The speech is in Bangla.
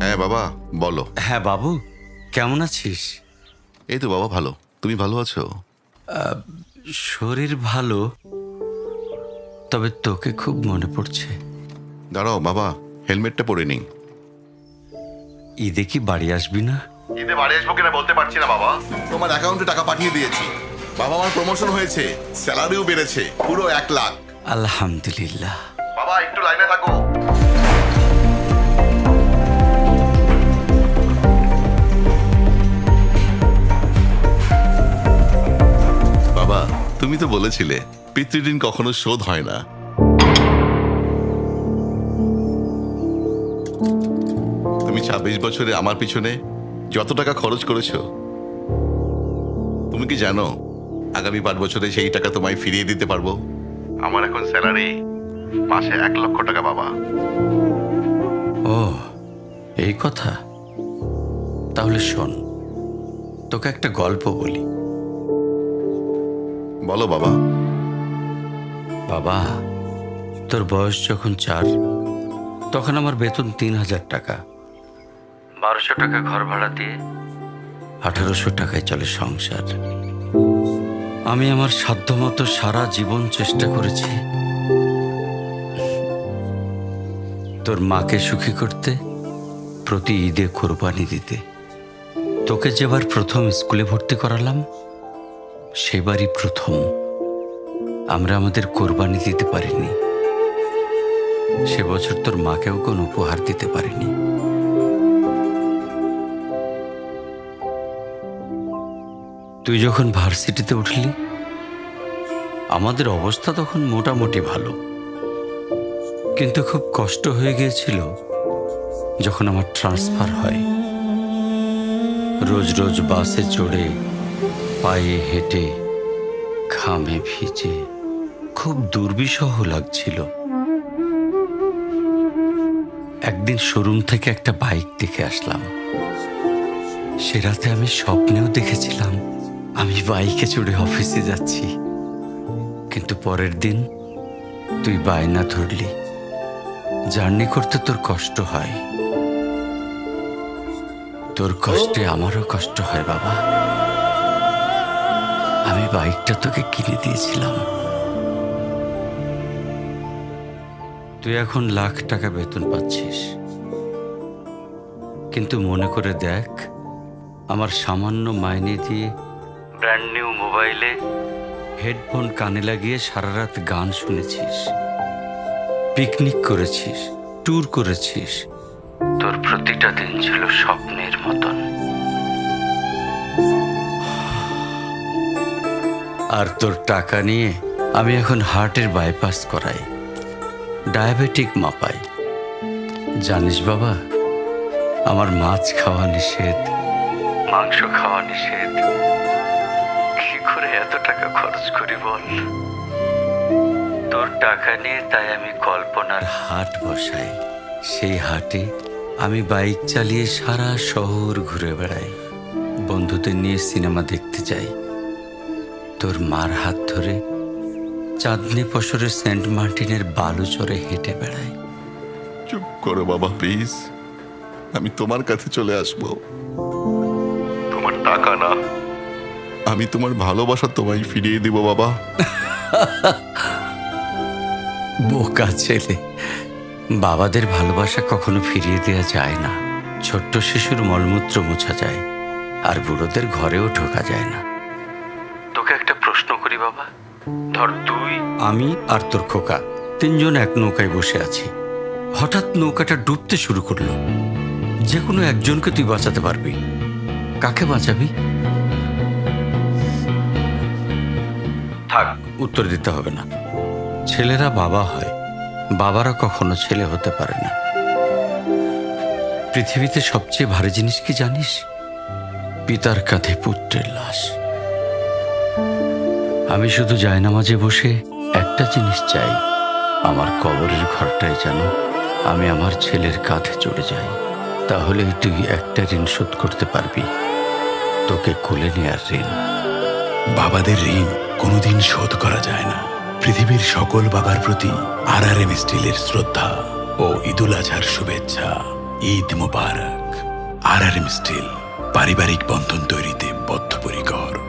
হ্যাঁ বাবা বলো। হ্যাঁ বাবু, কেমন আছিস? এই তো বাবা ভালো, তুমি ভালো আছো? শরীর ভালো, তবে তোকে খুব মনে পড়ছে। দাঁড়াও বাবা, হেলমেটটা পরে নিই। ঈদে কি বাড়ি আসবি না? ঈদে বাড়ি আসবো কিনা বলতে পারছি না বাবা। তোমার অ্যাকাউন্টে টাকা পাঠিয়ে দিয়েছি বাবা, আমার প্রমোশন হয়েছে, স্যালারিও বেড়েছে, পুরো 1 লাখ। আলহামদুলিল্লাহ। বাবা একটু লাইনে থাকো। বাবা তুমি তো বলেছিলে পিতৃঋণ কখনো শোধ হয় না। তুমি 26 বছরে আমার পিছনে যত টাকা খরচ করেছো, তুমি কি জানো আগামী 5 বছরে সেই টাকা তোমায় ফিরিয়ে দিতে পারবো? আমার এখন স্যালারি মাসে 1 লক্ষ টাকা বাবা। ও এই কথা, তাহলে শোন, তোকে একটা গল্প বলি। বলো বাবা। বাবা, তোর বয়স যখন 4, তখন আমার বেতন 3000 টাকা। 1200 টাকা ঘর ভাড়া দিয়ে 1800 টাকায় চলে সংসার। আমি আমার সাধ্যমতো সারা জীবন চেষ্টা করেছি তোর মাকে সুখী করতে, প্রতি ঈদে কোরবানি দিতে। তোকে যেবার প্রথম স্কুলে ভর্তি করালাম, সেবারই প্রথম আমরা আমাদের কোরবানি দিতে পারিনি। সে বছর তোর মাকেও কোনো উপহার দিতে পারিনি। তুই যখন ভার্সিটিতে উঠলি, আমাদের অবস্থা তখন মোটামুটি ভালো, কিন্তু খুব কষ্ট হয়ে গিয়েছিল যখন আমার ট্রান্সফার হয়। রোজ রোজ বাসে চড়ে, পায়ে হেঁটে, ঘামে ভিজে খুব দুর্বিষহ লাগছিল। একদিন শোরুম থেকে একটা বাইক দেখে আসলাম। সে রাতে আমি স্বপ্নেও দেখেছিলাম আমি বাইকে চড়ে অফিসে যাচ্ছি। কিন্তু পরের দিন তুই বায়না ধরলি জার্নি করতে তোর কষ্ট হয়। তোর কষ্টে আমারও কষ্ট হয় বাবা। আমি বাইকটা তোকে কিনে দিয়েছিলাম। তুই এখন লাখ টাকা বেতন পাচ্ছিস, কিন্তু মনে করে দেখ, আমার সামান্য মাইনে দিয়ে ব্র্যান্ড নিউ মোবাইলে হেডফোন কানে লাগিয়ে সারা রাত গান শুনেছিস, পিকনিক করেছিস, ট্যুর করেছিস। তোর প্রতিটা দিন ছিল স্বপ্নের মতন। আর তোর টাকা নিয়ে আমি এখন হার্টের বাইপাস করাই, ডায়াবেটিক মাপাই। জানিস বাবা, আমার মাছ খাওয়া নিষেধ, মাংস খাওয়া নিষেধ। কি করে এত টাকা খরচ করি বল? তোর টাকা নিয়ে তাই আমি কল্পনার হাট বসাই। সেই হাটে আমি বাইক চালিয়ে সারা শহর ঘুরে বেড়াই, বন্ধুদের নিয়ে সিনেমা দেখতে যাই, তোর মার হাত ধরে চাঁদনি পশরে সেন্ট মার্টিনের বালু চরে হেঁটে বেড়াই। চুপ করো বাবা প্লিজ, আমি তোমার কাছে চলে আসবো। তোমার টাকা না, আমি তোমার ভালোবাসা তোমায় ফিরিয়ে দিব বাবা। বোকা ছেলে, বাবাদের ভালোবাসা কখনো ফিরিয়ে দেওয়া যায় না। ছোট্ট শিশুর মলমূত্র মোছা যায়, আর বুড়োদের ঘরেও ঢোকা যায় না। তোকে একটা প্রশ্ন করি বাবা, ধর তুই, আমি আর তোর খোকা 3 জন এক নৌকায় বসে আছি। হঠাৎ নৌকাটা ডুবতে শুরু করলো। যে কোনো একজনকে তুই বাঁচাতে পারবি, কাকে বাঁচাবি? থাক, উত্তর দিতে হবে না। ছেলেরা বাবা হয়, বাবারা কখনো ছেলে হতে পারে না। পৃথিবীতে সবচেয়ে ভারী জিনিস কি জানিস? পিতার কাঁধে পুত্রের লাশ। আমি শুধু জায়নামাজে বসে একটা জিনিস চাই, আমার কবরের ঘরটায় যেন আমি আমার ছেলের কাঁধে চড়ে যাই। তাহলেই তুই একটা ঋণ শোধ করতে পারবি। তোকে কোলে নেয়ার ঋণ। বাবাদের ঋণ কোনোদিন শোধ করা যায় না। পৃথিবীর সকল বাবার প্রতি RRM স্টিলের শ্রদ্ধা ও ঈদুল আজহার শুভেচ্ছা। ঈদ মোবারক। RRM স্টিল পারিবারিক বন্ধন তৈরিতে বদ্ধপরিকর।